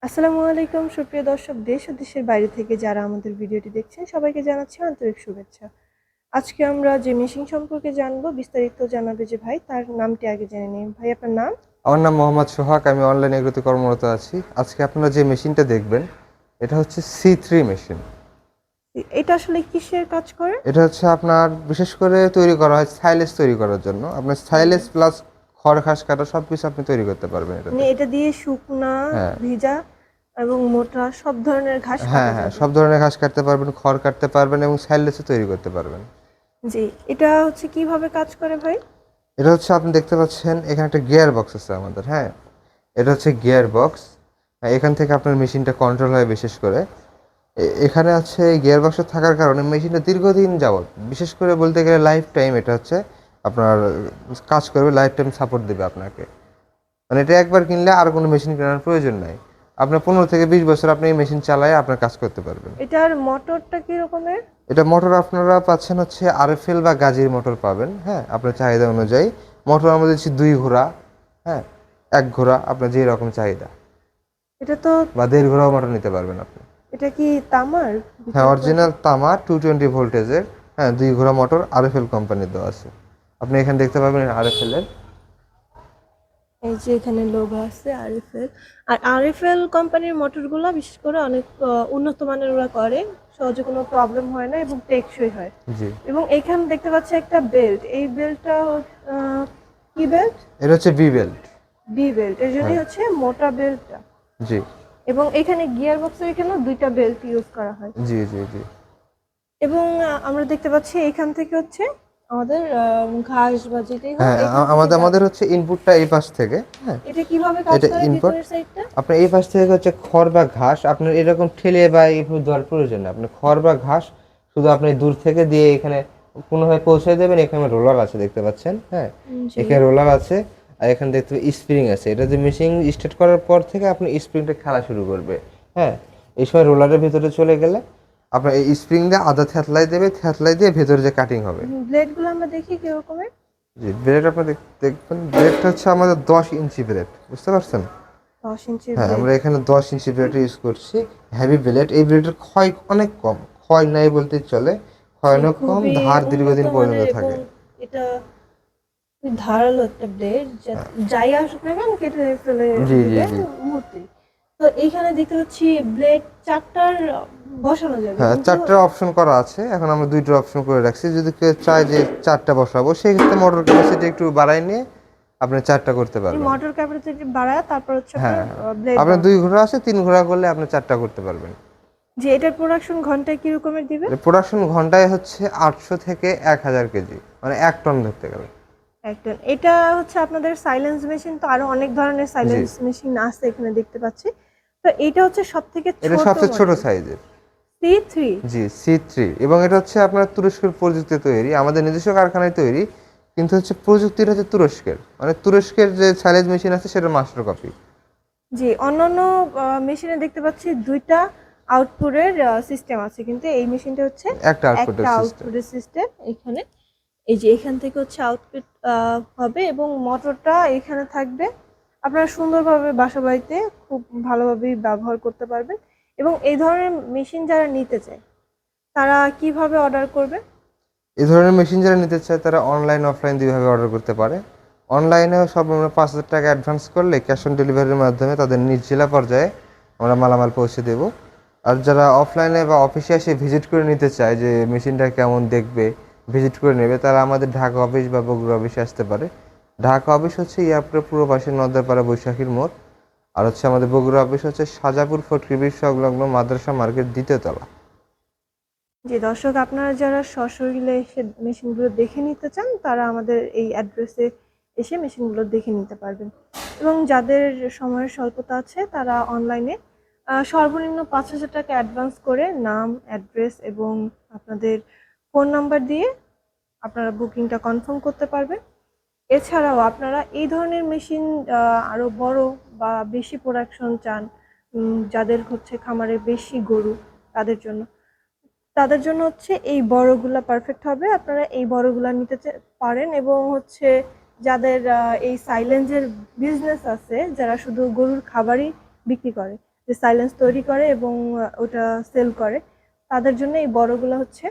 আসসালামু আলাইকুম সুপ্রিয় দর্শক, দেশ ও দেশের বাইরে থেকে যারা আমাদের ভিডিওটি দেখছেন সবাইকে জানাচ্ছি আন্তরিক শুভেচ্ছা। আজকে আমরা যে মেশিন সম্পর্কে জানবো, বিস্তারিত জানাবে যে ভাই, তার নামটি আগে জেনে নিন। ভাই, আপনার নাম? আমার নাম মোহাম্মদ সোহাগ। আমি অনলাইন এগ্রোতে কর্মরত আছি। আজকে আপনারা যে মেশিনটা দেখবেন, এটা হচ্ছে C3 মেশিন। এটা আসলে কিসের কাজ করে? এটা হচ্ছে আপনার বিশেষ করে তৈরি করা হয় সাইলেজ তৈরি করার জন্য। আপনার হুম। সাইলেজ প্লাস খড় ঘাস কাটা সব কিছু আপনি তৈরি করতে পারবেন মানে এটাতে। এটা দিয়ে শুকনা, হ্যাঁ, ভিজা এবং মোটা সব ধরনের ঘাস হ্যাঁ, কাটা হ্যাঁ, যাবে। সব ধরনের ঘাস কাটতে পারবেন, খড় কাটতে পারবেন এবং সাইলেজও তৈরি করতে পারবেন। জি, এটা হচ্ছে কিভাবে কাজ করে ভাই? এটা হচ্ছে আপনি দেখতে পাচ্ছেন এখানে একটা গিয়ার বক্স আছে আমাদের। হ্যাঁ, এটা হচ্ছে গিয়ার বক্স। এখান থেকে আপনার মেশিনটা কন্ট্রোল হয় বিশেষ করে। এখানে আছে গিয়ার বক্স থাকার কারণে মেশিনটা দীর্ঘদিন যাবত, বিশেষ করে বলতে গেলে লাইফ টাইম এটা হচ্ছে আপনার কাজ করবে, লাইফ টাইম সাপোর্ট দেবে আপনাকে। মানে এটা একবার কিনলে আর কোনো মেশিন কেনার প্রয়োজন নাই। আপনার 15 থেকে 20 বছর আপনি এই মেশিন চালায় আপনার কাজ করতে পারবেন। এটার মোটরটা কি রকমের? এটা মোটর আপনারা পাচ্ছেন হচ্ছে আরএফএল বা গাজির মোটর পাবেন। হ্যাঁ, আপনার চাহিদা অনুযায়ী মোটর আমরা দিচ্ছি 2 ঘোড়া। হ্যাঁ, 1 ঘোড়া, আপনার যে রকম চাহিদা, এটা তো, বা 1.5 ঘোড়াও মোটর নিতে পারবেন আপনি। এটা কি তামার হ্যাঁ, ভিতরে অরিজিনাল তামা 220 ভোল্টেজের। হ্যাঁ, 2 ঘোড়া মোটর আরএফএল কোম্পানির দেওয়া আছে। আপনি এখানে দেখতে পাবেন আরএফএল এর। এই যে এখানে লোগো আছে আরএফএল। আর আরএফএল কোম্পানির মোটরগুলো বিশেষ করে অনেক উন্নত মানের ওরা করে, সহজে কোনো প্রবলেম হয় না এবং টেকসই হয়। জি, এবং এখানে দেখতে পাচ্ছি একটা বেল্ট, এই বেল্টটা কি বেল্ট? এটা হচ্ছে বি বেল্ট। বি বেল্ট, এর হ্যাঁ, জন্যই হচ্ছে মোটা বেল্টটা। জি, এবং এখানে গিয়ার বক্সের এখানেও দুইটা বেল্ট ইউজ করা হয়। জি, জি, জি। এবং আমরা দেখতে পাচ্ছি এখান থেকে হচ্ছে আমাদের ঘাস বা যেটাই হোক হ্যাঁ, এখান থেকে আমাদের যাবে। আমাদের হচ্ছে ইনপুটটা এই পাশ থেকে। হ্যাঁ, এটা কিভাবে কাজ এটা করে ইনপুট। ভিতরের সাইডটা? আপনার এই পাশ থেকে হচ্ছে খড় বা ঘাস আপনার এরকম ঠেলে বা এইভাবে দেওয়ার প্রয়োজন নেই। আপনার খড় বা ঘাস শুধু আপনি দূর থেকে দিয়ে এখানে কোনোভাবে পৌঁছে দেবেন। এখানে রোলার আছে দেখতে পাচ্ছেন। হ্যাঁ, জি। এখানে রোলার আছে। আর এখানে দেখতে স্প্রিং আছে। এটা যে মেশিন স্টার্ট করার পর থেকে আপনি স্প্রিংটা খেলা শুরু করবে। হ্যাঁ, এই সময় রোলারের ভিতরে চলে গেলে আপনার এই স্প্রিং দিয়ে আধা থ্যাতলাই দেবে, থ্যাতলাই দিয়ে ভেতরে যে কাটিং হবে। ব্লেড গুলো আমরা দেখি কিরকমের। জি, ব্লেড আপনি দেখবেন, ব্লেডটা হচ্ছে আমাদের 10 ইঞ্চি ব্লেড, বুঝতে পারছেন? 10 ইঞ্চির হ্যাঁ, ব্লেড। আমরা এখানে 10 ইঞ্চি ব্লেড ইউজ করছি। Heavy blade. এই ব্লেডের ক্ষয় অনেক কম, ক্ষয় নাই বলতে চলে। ক্ষয় জি, অনেক কম, খুবই ধার উন্নত দীর্ঘদিন পর্যন্ত মানের এবং থাকে। এটা খুবই ধারালো একটা ব্লেড, যাই আসুক না কেন কেটে ফেলে জি, জি, দিবেন জি। মুহূর্তে। তো এইখানে দেখতে পাচ্ছি ব্লেড চারটার বসানো যাবে, হ্যাঁ, কিন্তু 4টা অপশন করা আছে। এখন আমরা 2টা অপশন করে রাখছি। যদি কেউ চায় যে 4টা বসাবো, সেক্ষেত্রে মোটর ক্যাপাসিটি একটু বাড়ায় নিয়ে আপনি 4টা করতে এই পারবেন। মোটর ক্যাপাসিটি বাড়ায় তারপর হচ্ছে আপনার হ্যাঁ, ব্লেড আপনার বাড়ানো। 2 ঘোড়া আছে, 3 ঘোড়া করলে আপনি 4টা করতে পারবেন। যে এটার প্রোডাকশন ঘন্টায় কি রকমের দিবে? প্রোডাকশন ঘন্টায় হচ্ছে 800 থেকে 1000 কেজি, মানে 1 টন ধরতে গেলে। একদম। এটা হচ্ছে আপনাদের সাইলেন্স মেশিন, তো আরো অনেক ধরনের জি, সাইলেন্স মেশিন আছে এখানে দেখতে পাচ্ছি। তো এটা হচ্ছে সব থেকে এটা ছোট সবচেয়ে ছোট মডেল, সাইজের। C3। জি, C3। এবং এটা হচ্ছে আপনার তুরস্কের প্রযুক্তি তৈরি, আমাদের নিজস্ব কারখানায় তৈরি। কিন্তু হচ্ছে প্রযুক্তিটা হচ্ছে তুরস্কের, মানে তুরস্কের যে সাইলেজ মেশিন আছে সেটা মাস্টার কপি। জি, অন্যান্য মেশিনে দেখতে পাচ্ছি দুইটা আউটপুটের সিস্টেম আছে, কিন্তু এই মেশিনটা হচ্ছে একটা একটা আউটপুটের সিস্টেম। আউটপুটের সিস্টেম। এখানে এই যে এখান থেকে হচ্ছে আউটপুট হবে এবং মোটরটা এখানে থাকবে। আপনারা সুন্দরভাবে বাসা বাড়িতে খুব ভালোভাবেই ব্যবহার করতে পারবেন। এবং এই ধরনের মেশিন যারা নিতে চায় তারা কিভাবে অর্ডার করবে? এই ধরনের মেশিন যারা নিতে চায় তারা অনলাইন অফলাইন দুইভাবে অর্ডার করতে পারে। অনলাইনেও সর্বনিম্ন 5,000 টাকা অ্যাডভান্স করলে ক্যাশ অন ডেলিভারির মাধ্যমে তাদের নিজ জেলা পর্যায়ে আমরা মালামাল পৌঁছে দেব। আর যারা অফলাইনে বা অফিসে এসে ভিজিট করে নিতে চায় যে মেশিনটা কেমন দেখবে, ভিজিট করে নেবে, তারা আমাদের ঢাকা অফিস বা বগুড়া অফিসে আসতে পারে। ঢাকা অফিস হচ্ছে এয়ারপোর্টের পূর্ব পাশে নদ্দাপাড়া বৈশাখীর মোড়। আর হচ্ছে আমাদের বগুড়া অফিস হচ্ছে সাজাপুর ফটকি ব্রিজ সংলগ্ন মাদ্রাসা মার্কেট 2য় তলা। যে দর্শক, আপনারা যারা সশরীরে এসে মেশিনগুলো দেখে নিতে চান তারা আমাদের এই অ্যাড্রেসে এসে মেশিনগুলো দেখে নিতে পারবেন। এবং যাদের সময়ের স্বল্পতা আছে তারা অনলাইনে সর্বনিম্ন 5,000 টাকা অ্যাডভান্স করে নাম, অ্যাড্রেস এবং আপনাদের ফোন নাম্বার দিয়ে আপনারা বুকিংটা কনফার্ম করতে পারবেন। এছাড়াও আপনারা এই ধরনের মেশিন আরো বড় বা বেশি প্রোডাকশন চান, যাদের হচ্ছে খামারে বেশি গরু, তাদের জন্য তাদের জন্য হচ্ছে এই বড়গুলা পারফেক্ট হবে। আপনারা এই বড়গুলা নিতে পারেন। এবং হচ্ছে যাদের এই সাইলেন্সের বিজনেস আছে, যারা শুধু গরুর খাবারই বিক্রি করে, যে সাইলেন্স তৈরি করে এবং ওটা সেল করে, তাদের জন্য এই বড়গুলো হচ্ছে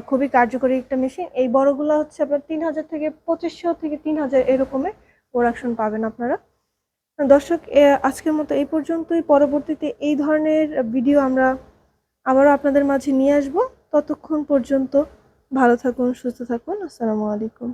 খুবই কার্যকরী একটা মেশিন। এই বড়গুলো হচ্ছে আপনার 3000 থেকে 2500 থেকে 3000 এরকমের প্রোডাকশন পাবেন আপনারা। দর্শক, আজকের মতো এই পর্যন্তই। পরবর্তীতে এই ধরনের ভিডিও আমরা আবারও আপনাদের মাঝে নিয়ে আসব। ততক্ষণ পর্যন্ত ভালো থাকুন, সুস্থ থাকুন। আসসালামু আলাইকুম।